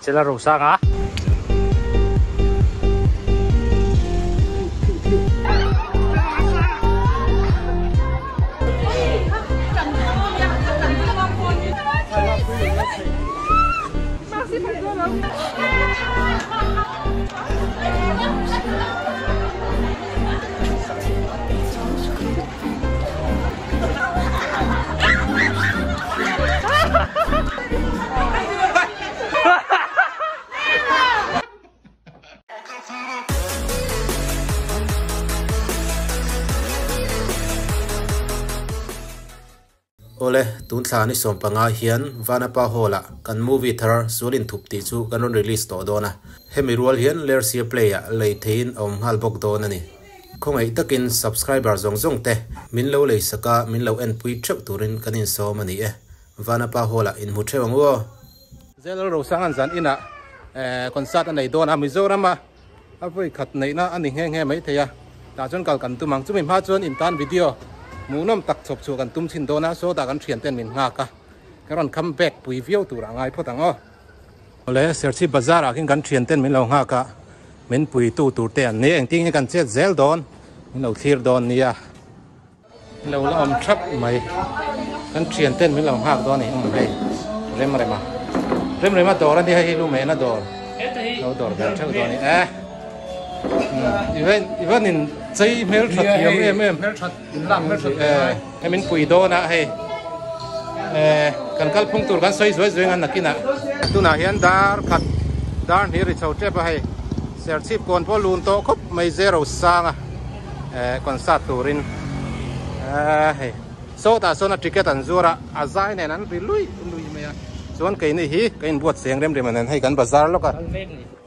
Chỉ là rổ sang á. Ole tun thani sompanga hian vanapa hola kan movie thar zulin thupti chu kanon release to dona hemi rual hian lersia playa leithein om hal bok don ani khongai takin subscriber zong te minlo lei saka minlo en pui thep turin kanin so mani e vanapa hola in mu thewang wo zelo ro sangan zan ina concert anei dona mizorama apoi khat nei na ani nge mai theya ta chon kal kan tu mang chu mi ma chon in tan video munom tak chop chu kan tum chin dona so da kan thian ten min nga ka karon come back pui view tur angai photang o ole serchi bazar akin kan thian ten min lo nga ka min pui tu tur te an ne eng ting kan chet zel don min lo thir don nia lo om thap mai kan thian ten min lo nga don ni hei rem ma dor ani hei lu me na dor lo dor kan thau don ni even in chơi mel thật hiếm em thật lặng thật em mình quỳ đô nè hay cần cal phong tur kan soi soi ngan nakina tu na hian dar khat dar ni ri chau te pa hay ser chip kon po lun to khop mai zero sang kon sa turin hay so ta so na ticket an zura azai ne nan ri lui me ya son kai ni hi kai buat seng rem man hay kan bazar lo ka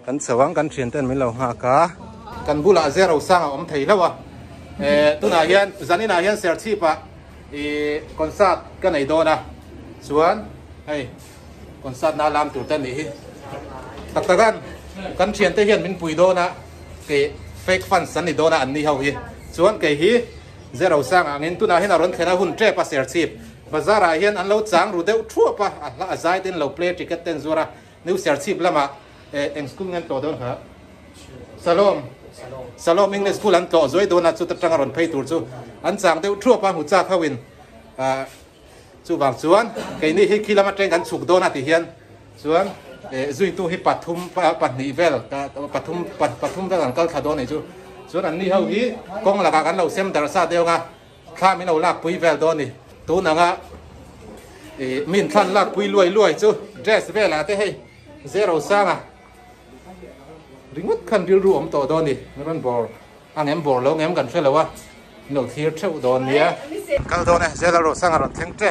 kan sawang kan thian ten min lo ha ka kan bula zero sang om thei lawa tu na hian zanina hian ser chi pa concert kan nei dona chuan hei concert na lam tur tan ni hi tak takan kan thian te hian min pui dona ke fake fans san ni dona an ni ho hi chuan ke hi zero sang angin tu na hian aron thena hun tre pa ser chi bazara hian an lo chang ru deuh thua pa a zai ten lo play ticket ten zura new ser chi lama eng school ngan to don ha Salom English School an to zoi dona chu ta tang ron phei tur chu an chang deuh thua pa hu cha khawin chu wang chuan ke ni hi kilometer kan chuk dona ti hian chuan zui tu hi pathum patni vel pathum da kan kal tha don ni chu chuan an ni ho hi kong la kan lo sem dar sa deu nga kha mi lo lak pui vel don ni tu na nga min than lak pui luai chu dress vel a te hei zero sang ringot kan bil ru om to don ni ran bor ang em bor lo ngem kan fela wa no thir theu don nia kal don ne zela ro sang ron theng tre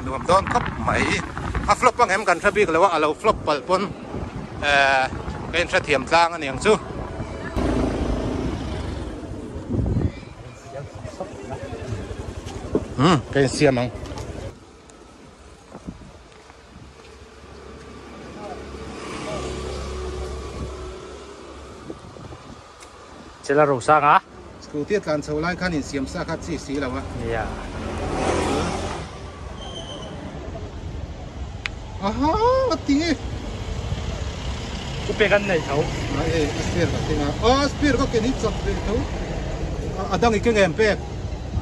nuam don khop mai a flop ang em kan thabi ka wa alo flop pal pon ken tha thiam tlang an yang chu ken siamang Chỉ là rổ sang á. School tiết kan chau lai khan in siam sa kha chi si lawa Yeah. aha atinge Cái bê gan này thấu. ai spear ka tinga spear ko ke ni chap pe tho adang I ke ngem pe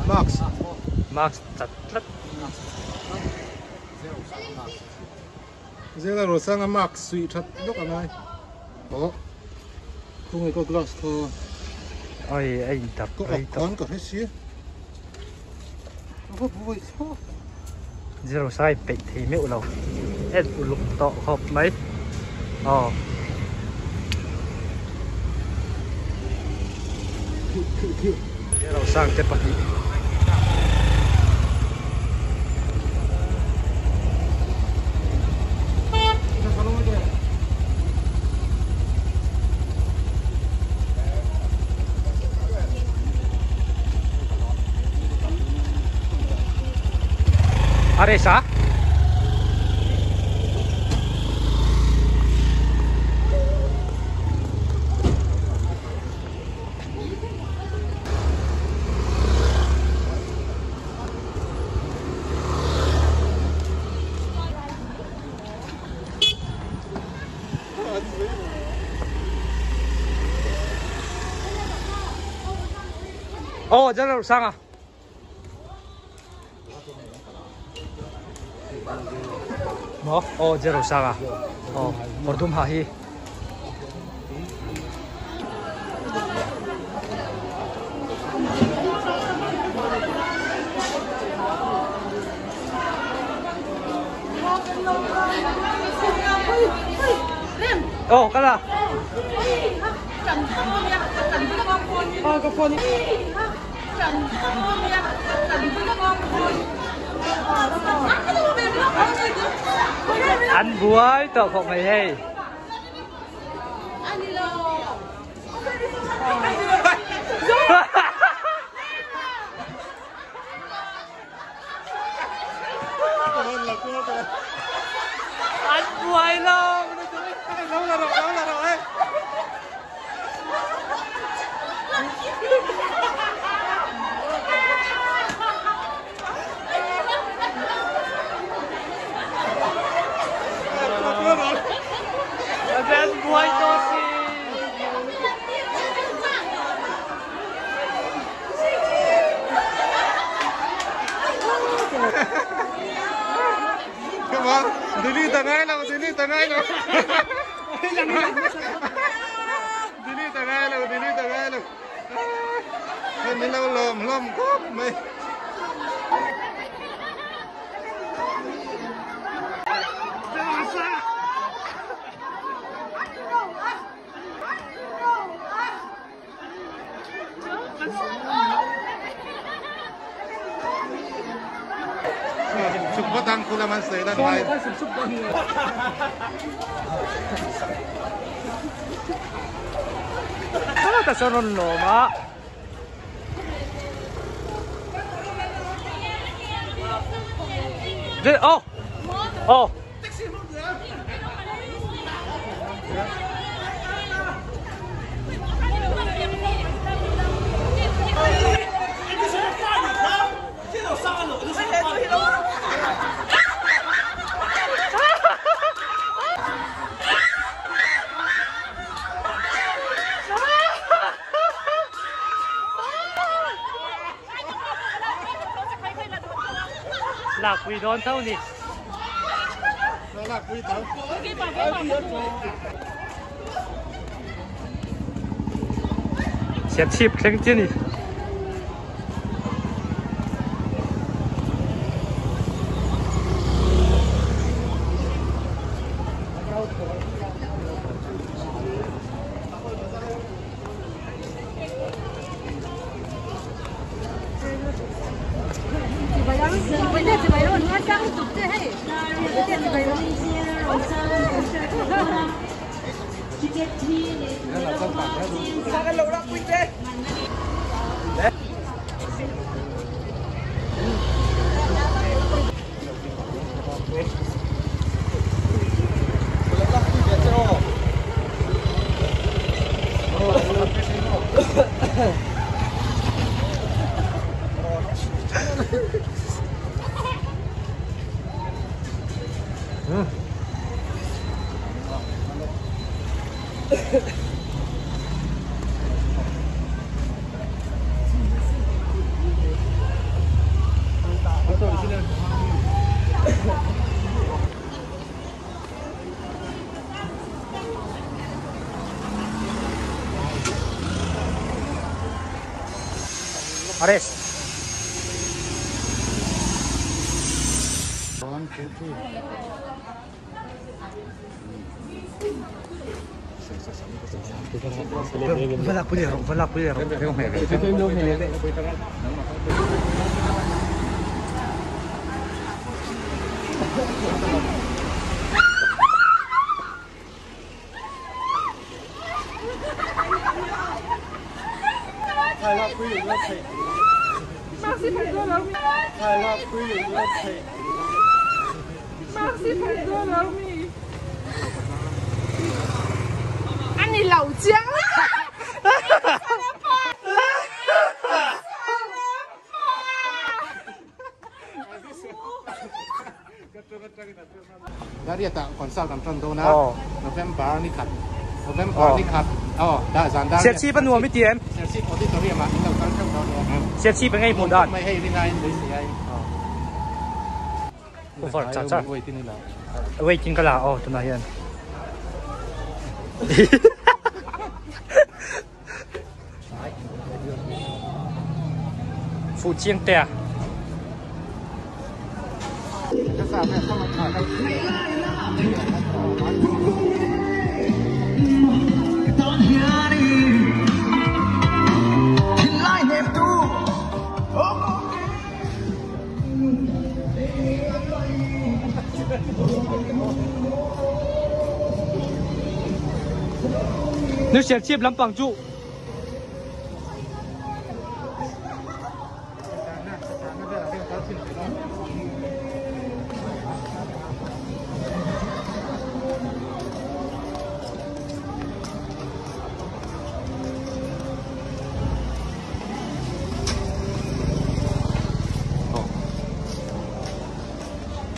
Max chặt lất. zela ro sang max sui that lok angai khung ko glass tho Ôi anh tập có anh tập. con có hết xía Zero sai bị thì mẹo lâu. Em lục tọ hộp mấy. Zero sang tiếp bật. Aresa? 哦，这路上啊。哦，这路上啊。哦，我都怕去。哦，干啦。哦，个貨呢？Anh buổi tôi không mày hay. Anh buổi lo. Lâu rồi. Anh buổi tôi xin. Come on, delete ngay nào. Delete ngay nào. Mình lâu lồm cốp mày. Chụp bắt đăng cô làm ăn sấy đàn này. Sana ta non loma. Oh. Lạc quỷ đón thâu nè. Lạc quỷ thâu. Xếp chip khen chứ nè. Ares. Balak punya. Merci, pardon, anh đi lẩu trắng. Dari tak konsal kan contoh na November ni kat ผมเล่นก่อนนี่ขัดอ๋อได้สารได้ เสียชีพนัวไม่เตียน เสียชีพออที่ตัวเรียกมาที่เราตั้งเข้าเราเนี่ย เสียชีพเป็นไงหมดด้าน ไม่ให้ยังไงเลยเสีย ผมฝากจัดจ้า ไว้ที่นี่แล้ว เอาไว้กินกะลาอ๋อตัวไหนยันฟูเจียงเตะ จะสามารถเข้ามาถ่ายได้ นึกเสียชีพลำปังจุ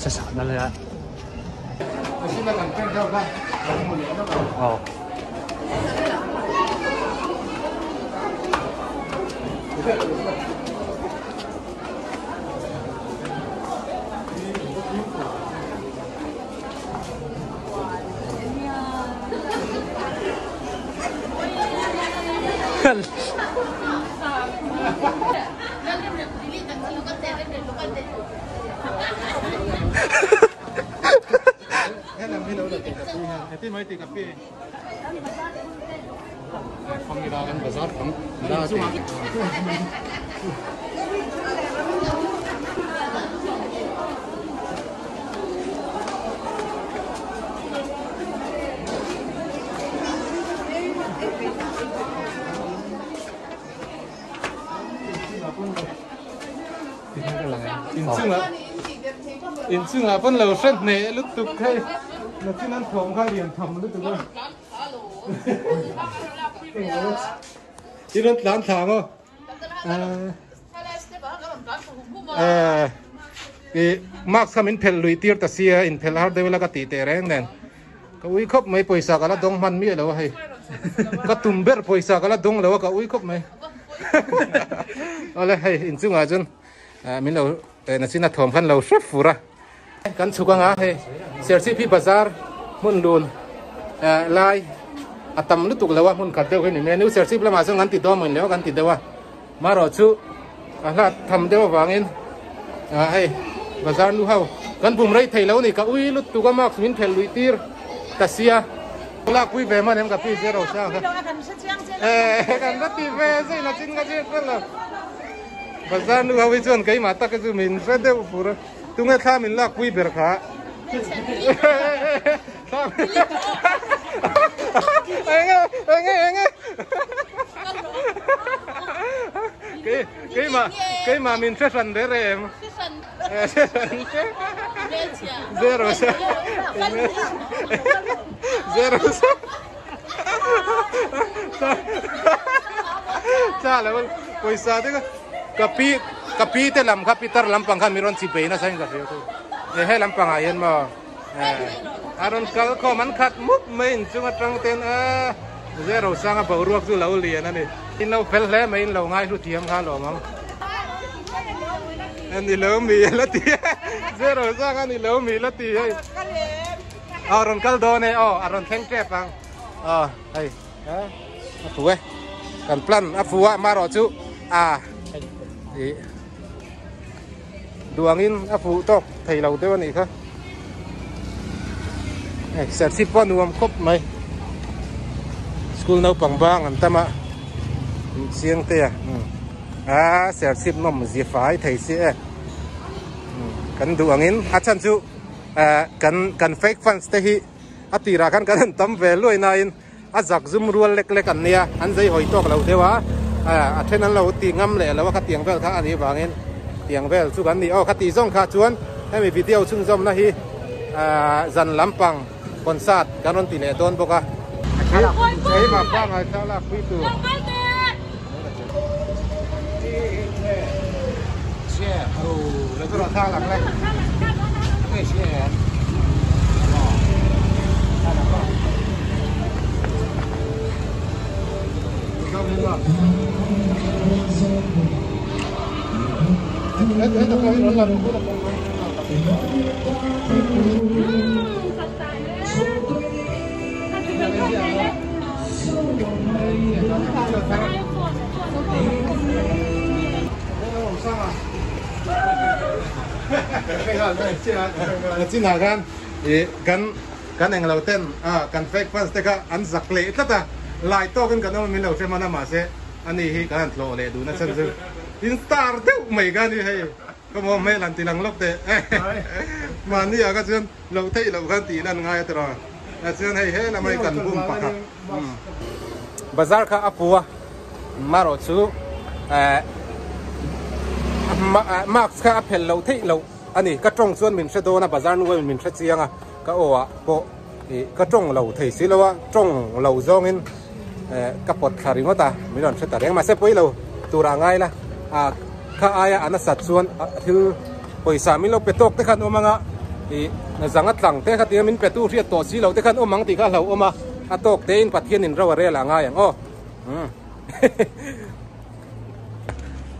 จะสามนั่นเลยฮะ ที่นั่นหลังแป้งเข้าได้หลังหมดแล้วก็ อ๋อแค่นั้นไม่รู้เลยติดกับพี่ฮะไอ้ที่ไม่ติดกับพี่ของกีฬากันภาษาของกีฬาสิinซึ่งอ่ะเพิ่นเราเส้นเนลุกตุกให้แล้วที่นั้นผมก็เรียนทำลุกตุกเลยที่นั่นร้านถามอ่ะมาร์คสมินเพลลุยตีร์ตเสียอินเพลฮาร์ดเดวิลก็ตีเตะแรงนั่นก็อุ้ยครบไม่ปล่อยสักแล้วดงมันมีแล้วให้ก็ตุ่มเบิร์ปล่อยสักแล้วดงแล้วก็อุ้ยครบไหมเอาเลยให้อินซึ่งอ่ะจนมินเรานั่นสินะทอมพันเราเชฟฟูระกันสุกังอ่ะให้เสียชีพี่บาซาร์มุนลูนลายอัตมลุตุกแล้วว่ามุนกัดเดียวกันนี่เมนูเสียชีพแล้วมาส่งกันติดตัวเหมือนแล้วกันติดเดียวว่ามารอชูแล้วทำเดียววางอินให้บาซาร์นู้เขากันปุ่มไรไทยแล้วนี่ก็อุ้ยลุตุกมากมินเพลลุยตีร์ตัดเสียลากคุยแบบมันเองกับพี่เจ้าเราเช้าครับกันรัตติเวสินะจินกันเจ้าคนละภาษาหนูเอาไว้ชวนใครมาตักก็จะมินเสด็จปุ๊ระตุ้งเงี้ยข้ามินลากคุยเบรค่ะเองใครมามินเซชันเดเรมเซโร่จ้าแล้วคุยซาดิก็กะปีเตลำครับปีตร์ลำปังข้ามีรอนสิบปีนะใช่ไหมครับให้ลำปังอายันมาอารอนกัลก็มันขัดมุกไม่จุงตรังเต็นเซโร่สังกับรวกสุเหล่าเลียนั่นนี่อินเราเฟลเล่ไม่อินเราง่ายสุดเทียมข้าหล่อมั้งอันนี้เหล่ามีละตีเซโร่สังอันนี้เหล่ามีละตีให้อารอนกัลโดเนี่ยอารอนแข็งแกร่งไอ้ถูกไหมกันพลันอัฟวะมารอจุดวงอินอัฟูตกไทยเราเท่านี้ครับเสร็จสิบวันรวมครบไหมสกุลเราปังบางอันตมาเสียงเตี้ยเสร็จสิบน้องจีฟ้าไทยเสียกันดวงอินอาจารย์จุกันเฟกฟันสเตฮีอติรากันตั้มเวลุยนาอินอาจักซุ่มรัวเล็กๆกันเนี่ยอันใจหอยตกเราเท่าเท่านั้นเราตีงำเลยแล้วว่าขัดเตียงเวลท่าอันนี้บางเงินเตียงเวลสุกันนี่ขัดตีส่งขาชวนให้มีวิดีโอชุ่มจมนะฮีจันลำปังคอนซัดการันตีเนี่ยต้นบอกว่าใช้มาฟังอะไรเท่าละคุยตัวเชี่ยโอ้แล้วก็รอท่าหลังเลยไม่เชี่ย Chính làกันเองเราเต้นกันเฟกฟันสเต็กอันสักเละตั้งลายโต้กันเอาไม่เราใช่ไหมนะมาเสอันนี้ฮีกันโลเลยดูนะฉันซื้ออินสตาร์เท่าไม่กันนี่ให้ก็มองไม่หลังตีหลังลบเตะมานี่ก็เชื่อเราเท่เรากันตีนั่นง่ายตลอดเชื่อให้เราไม่กันบุ้มปากบาซาร์ค่ะอัปัวมาโรซูมาร์คค่ะอัพเพลเราเท่เราอันนี้ก็ตรงส่วนมินเชโดนะบาซาร์นู้นมินเชเซียงก็โอ้อะก็ตรงเราเทสิแล้วว่าตรงเราจงอินกับปอดขาริงว่าตาไม่โดนเชตาเรียงมาเซปุยเราตัวร่างไงล่ะข้าอายอันนั้นสัดส่วนคือปุยสามีเราไปตกแต่ขันอมังอ่ะในสังกัดหลังแต่ขัดเดียมินไปตู้เรียตัวสีเราแต่ขันอมังตีข้าเราอมาตกเตนปัดเทียนินเราเรียร่างไงอย่าง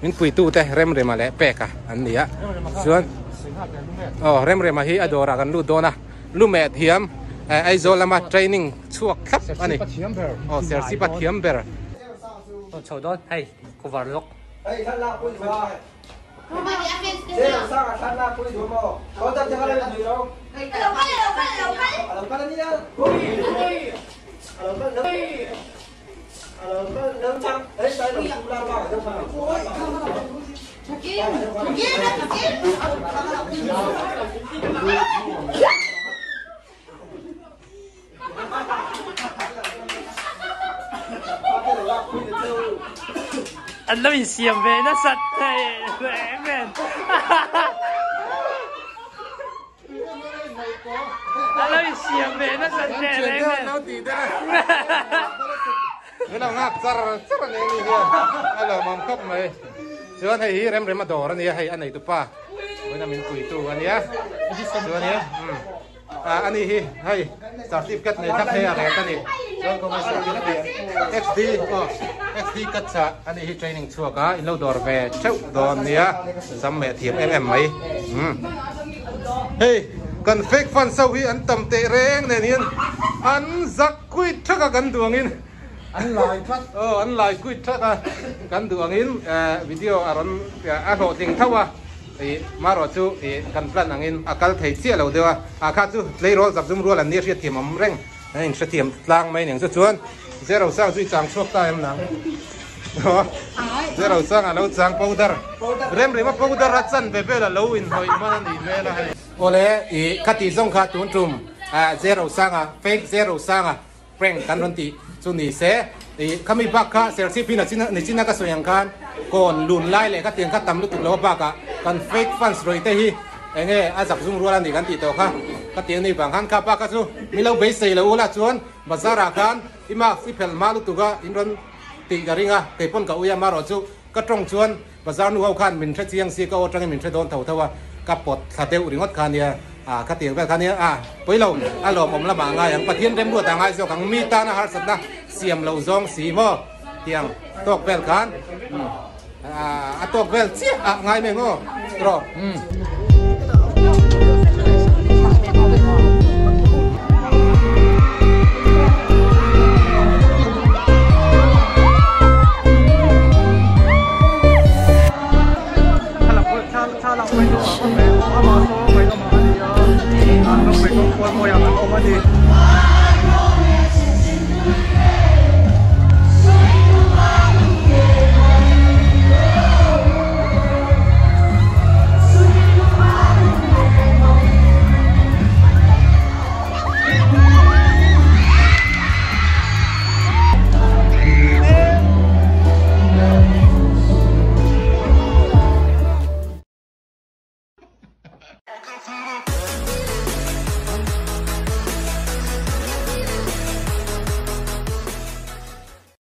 มินปุยตู้แต่เริ่มเรียมาแล้วแปลกอ่ะอันนี้อ่ะส่วนเริ่มเรียมาฮีอโดรากันรูดโดนะลูกแม่เทียมไอโซลามาเทรนนิ่งชั่วครับอันนี้เซอร์ซิปัตเทียมเบอร์ต้องโชว์ด้วยให้กูวาร์ล็อกท่านลาปุ้ยชัวเจ้าสร้างท่านลาปุ้ยชัวร์เขาจะอะไรกันอยู่เราก็นี่นะเราก็เริ่มจังเฮ้ยใจเราสุราบ้าจะมาอันนั้นเป็นเสียงเวนะสัตว์เฮ้ยแหมอันนั้นเป็นเสียงเวนะสัตว์เฮ้ยแหมเรางับซาร์เนี่ยนี่เนี่ยเรามองคบไหมส่วนให้เริ่มมาดอร์นี่ให้อันไหนตุ๊ป้าเวลามินคุยตัวอันนี้ส่วนนี้อันนี้ให้สารทิพย์กัดในทัพเฮียอะไรกันนี่แล้วก็มาสารทิพย์ XD XD กัดซะอันนี้เทรนนิ่งชัวร์ก็อินโลดอร์เวเช่าดอนเนี่ยซัมเมทีมไหมเฮ้ยกันเฟกฟันเซาฮีอันต่ำเตะแรงเนี่ยอันจักคุยทักกันดวงอินอันลายทัดอันลายกุยทัดกันดวงอินวิดีโออารมณ์อารมณ์จริงเท่าว่ามารอจูกันพลันอังอินอากาศไทยเสียเราเดียวอาคาจูเลยรอจับจุ่มรัวแล้วเนี่ยเสียทีมมันเร่งนี่เสียทีมล้างไม่หนึ่งส่วนเจ้าเราสร้างจุดจางชกตายมันนังเจ้าเราสร้างเราจางpowderเริ่มมาpowderรัดสันเป๊ะๆแล้วเราอินหอยมันนี่เวลาโอเล่ขัดตีส่งขาตุนจุ่มเจ้าเราสร้างfakeเจ้าเราสร้างเร่งกันรันตีส่วนนี้เสเขามีบักค่ะเซลซีพีน่ะนี่นักสวยอย่างกันก่อนลุนไล่เลยก็เตียงก็ตำลุตุกแล้วบักค่ะกันเฟกฟันสโตรยเตฮีเงี้ยอาจับซุ่มรัวลันดีกันตีโตค่ะก็เตียงนี่บางครั้งข้าบักก็สู้มีเราเบสเซลแล้วละชวนบาซารากันอิมาสิเพลมาลุตุกะอินรันตีกะริงะเตปนกับอุยามารอจูก็ตรงชวนบาซาร์นูเอาขันมินเชเชียงซีก็จังมินเชโดนเท่าว่ากับปดสเตลอุริงดคันเนี่ยขัดเตียงแบบคันนี้ไปเราอารมณ์ผมละบางไงอย่างปะเทียนเต็มรัวต่างไงเจ้าขังมีตานะฮะสัตว์นะเสียมเราซองสีม่อเตียงตกเบลกันตกเบลเสียไงไม่ง้อตรอถ้าเราไม่รู้ก็ไปเอามาโซ่ไปก็มาดีเราไปก็ควรอย่างนั้นเอามาดี